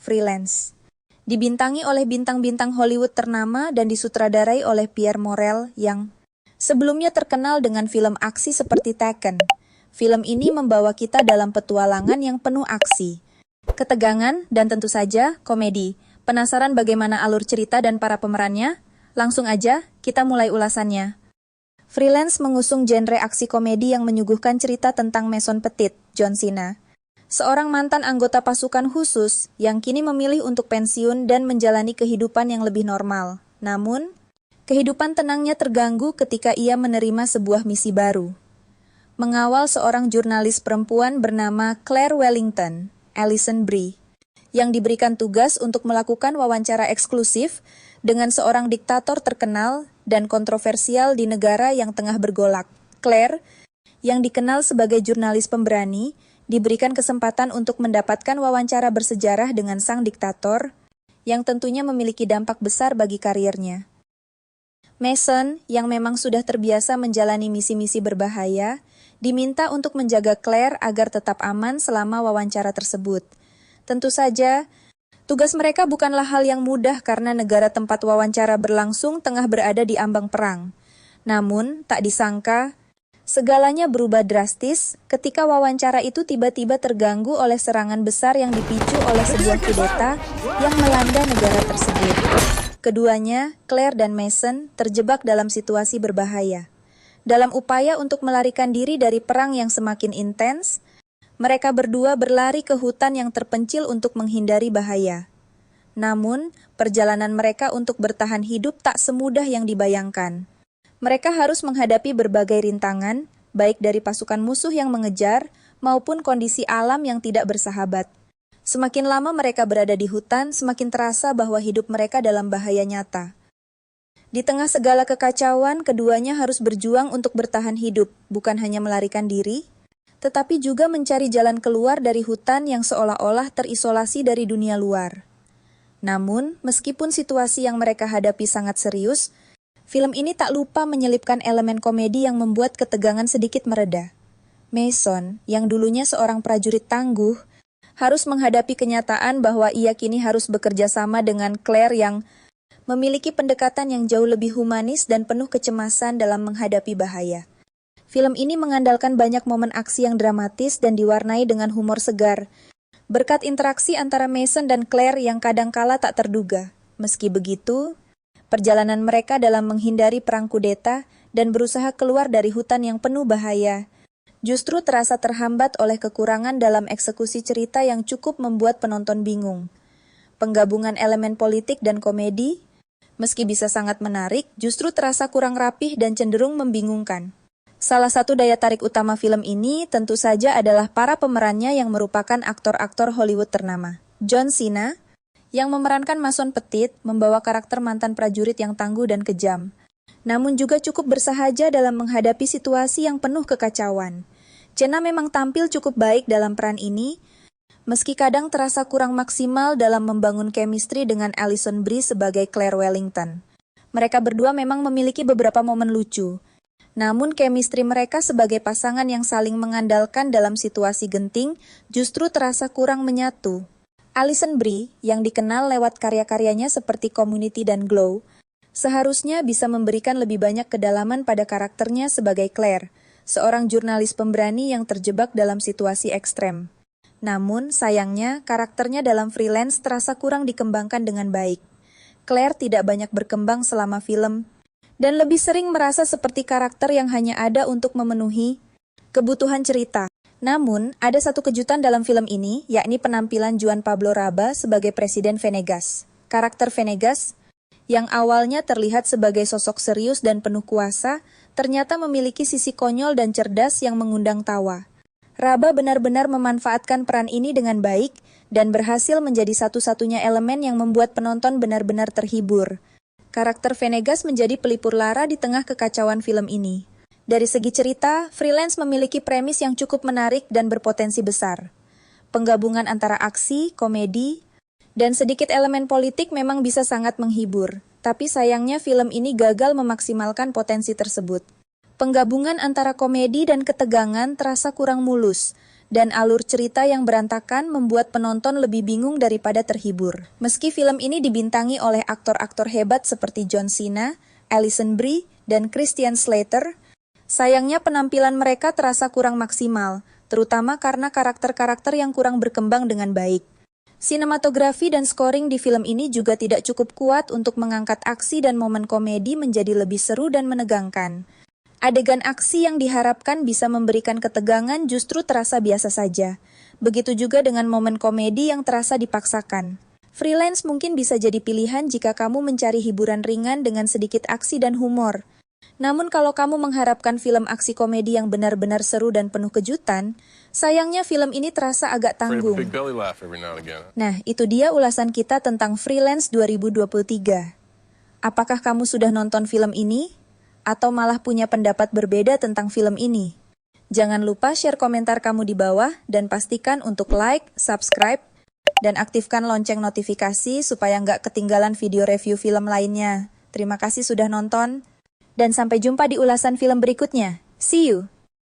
Freelance. Dibintangi oleh bintang-bintang Hollywood ternama dan disutradarai oleh Pierre Morel yang sebelumnya terkenal dengan film aksi seperti Taken. Film ini membawa kita dalam petualangan yang penuh aksi, ketegangan, dan tentu saja komedi. Penasaran bagaimana alur cerita dan para pemerannya? Langsung aja, kita mulai ulasannya. Freelance mengusung genre aksi komedi yang menyuguhkan cerita tentang Mason Petit, John Cena, seorang mantan anggota pasukan khusus yang kini memilih untuk pensiun dan menjalani kehidupan yang lebih normal. Namun, kehidupan tenangnya terganggu ketika ia menerima sebuah misi baru. Mengawal seorang jurnalis perempuan bernama Claire Wellington, Alison Brie, yang diberikan tugas untuk melakukan wawancara eksklusif dengan seorang diktator terkenal dan kontroversial di negara yang tengah bergolak. Claire, yang dikenal sebagai jurnalis pemberani, diberikan kesempatan untuk mendapatkan wawancara bersejarah dengan sang diktator, yang tentunya memiliki dampak besar bagi karirnya. Mason, yang memang sudah terbiasa menjalani misi-misi berbahaya, diminta untuk menjaga Claire agar tetap aman selama wawancara tersebut. Tentu saja, tugas mereka bukanlah hal yang mudah karena negara tempat wawancara berlangsung tengah berada di ambang perang. Namun, tak disangka, segalanya berubah drastis ketika wawancara itu tiba-tiba terganggu oleh serangan besar yang dipicu oleh sebuah kudeta yang melanda negara tersebut. Keduanya, Claire dan Mason, terjebak dalam situasi berbahaya. Dalam upaya untuk melarikan diri dari perang yang semakin intens, mereka berdua berlari ke hutan yang terpencil untuk menghindari bahaya. Namun, perjalanan mereka untuk bertahan hidup tak semudah yang dibayangkan. Mereka harus menghadapi berbagai rintangan, baik dari pasukan musuh yang mengejar maupun kondisi alam yang tidak bersahabat. Semakin lama mereka berada di hutan, semakin terasa bahwa hidup mereka dalam bahaya nyata. Di tengah segala kekacauan, keduanya harus berjuang untuk bertahan hidup, bukan hanya melarikan diri, tetapi juga mencari jalan keluar dari hutan yang seolah-olah terisolasi dari dunia luar. Namun, meskipun situasi yang mereka hadapi sangat serius, film ini tak lupa menyelipkan elemen komedi yang membuat ketegangan sedikit mereda. Mason, yang dulunya seorang prajurit tangguh, harus menghadapi kenyataan bahwa ia kini harus bekerja sama dengan Claire yang memiliki pendekatan yang jauh lebih humanis dan penuh kecemasan dalam menghadapi bahaya. Film ini mengandalkan banyak momen aksi yang dramatis dan diwarnai dengan humor segar, berkat interaksi antara Mason dan Claire yang kadangkala tak terduga. Meski begitu, perjalanan mereka dalam menghindari perang kudeta dan berusaha keluar dari hutan yang penuh bahaya justru terasa terhambat oleh kekurangan dalam eksekusi cerita yang cukup membuat penonton bingung. Penggabungan elemen politik dan komedi, meski bisa sangat menarik, justru terasa kurang rapih dan cenderung membingungkan. Salah satu daya tarik utama film ini tentu saja adalah para pemerannya yang merupakan aktor-aktor Hollywood ternama. John Cena, yang memerankan Mason Petit, membawa karakter mantan prajurit yang tangguh dan kejam, namun juga cukup bersahaja dalam menghadapi situasi yang penuh kekacauan. Cena memang tampil cukup baik dalam peran ini, meski kadang terasa kurang maksimal dalam membangun chemistry dengan Alison Brie sebagai Claire Wellington. Mereka berdua memang memiliki beberapa momen lucu, namun chemistry mereka sebagai pasangan yang saling mengandalkan dalam situasi genting justru terasa kurang menyatu. Alison Brie, yang dikenal lewat karya-karyanya seperti Community dan Glow, seharusnya bisa memberikan lebih banyak kedalaman pada karakternya sebagai Claire, seorang jurnalis pemberani yang terjebak dalam situasi ekstrem. Namun, sayangnya, karakternya dalam Freelance terasa kurang dikembangkan dengan baik. Claire tidak banyak berkembang selama film, dan lebih sering merasa seperti karakter yang hanya ada untuk memenuhi kebutuhan cerita. Namun, ada satu kejutan dalam film ini, yakni penampilan Juan Pablo Raba sebagai Presiden Venegas. Karakter Venegas, yang awalnya terlihat sebagai sosok serius dan penuh kuasa, ternyata memiliki sisi konyol dan cerdas yang mengundang tawa. Raba benar-benar memanfaatkan peran ini dengan baik dan berhasil menjadi satu-satunya elemen yang membuat penonton benar-benar terhibur. Karakter Venegas menjadi pelipur lara di tengah kekacauan film ini. Dari segi cerita, Freelance memiliki premis yang cukup menarik dan berpotensi besar. Penggabungan antara aksi, komedi, dan sedikit elemen politik memang bisa sangat menghibur. Tapi sayangnya film ini gagal memaksimalkan potensi tersebut. Penggabungan antara komedi dan ketegangan terasa kurang mulus, dan alur cerita yang berantakan membuat penonton lebih bingung daripada terhibur. Meski film ini dibintangi oleh aktor-aktor hebat seperti John Cena, Alison Brie, dan Christian Slater, sayangnya penampilan mereka terasa kurang maksimal, terutama karena karakter-karakter yang kurang berkembang dengan baik. Sinematografi dan scoring di film ini juga tidak cukup kuat untuk mengangkat aksi dan momen komedi menjadi lebih seru dan menegangkan. Adegan aksi yang diharapkan bisa memberikan ketegangan justru terasa biasa saja. Begitu juga dengan momen komedi yang terasa dipaksakan. Freelance mungkin bisa jadi pilihan jika kamu mencari hiburan ringan dengan sedikit aksi dan humor. Namun kalau kamu mengharapkan film aksi komedi yang benar-benar seru dan penuh kejutan, sayangnya film ini terasa agak tanggung. Nah, itu dia ulasan kita tentang Freelance 2023. Apakah kamu sudah nonton film ini? Atau malah punya pendapat berbeda tentang film ini? Jangan lupa share komentar kamu di bawah dan pastikan untuk like, subscribe, dan aktifkan lonceng notifikasi supaya nggak ketinggalan video review film lainnya. Terima kasih sudah nonton, dan sampai jumpa di ulasan film berikutnya. See you!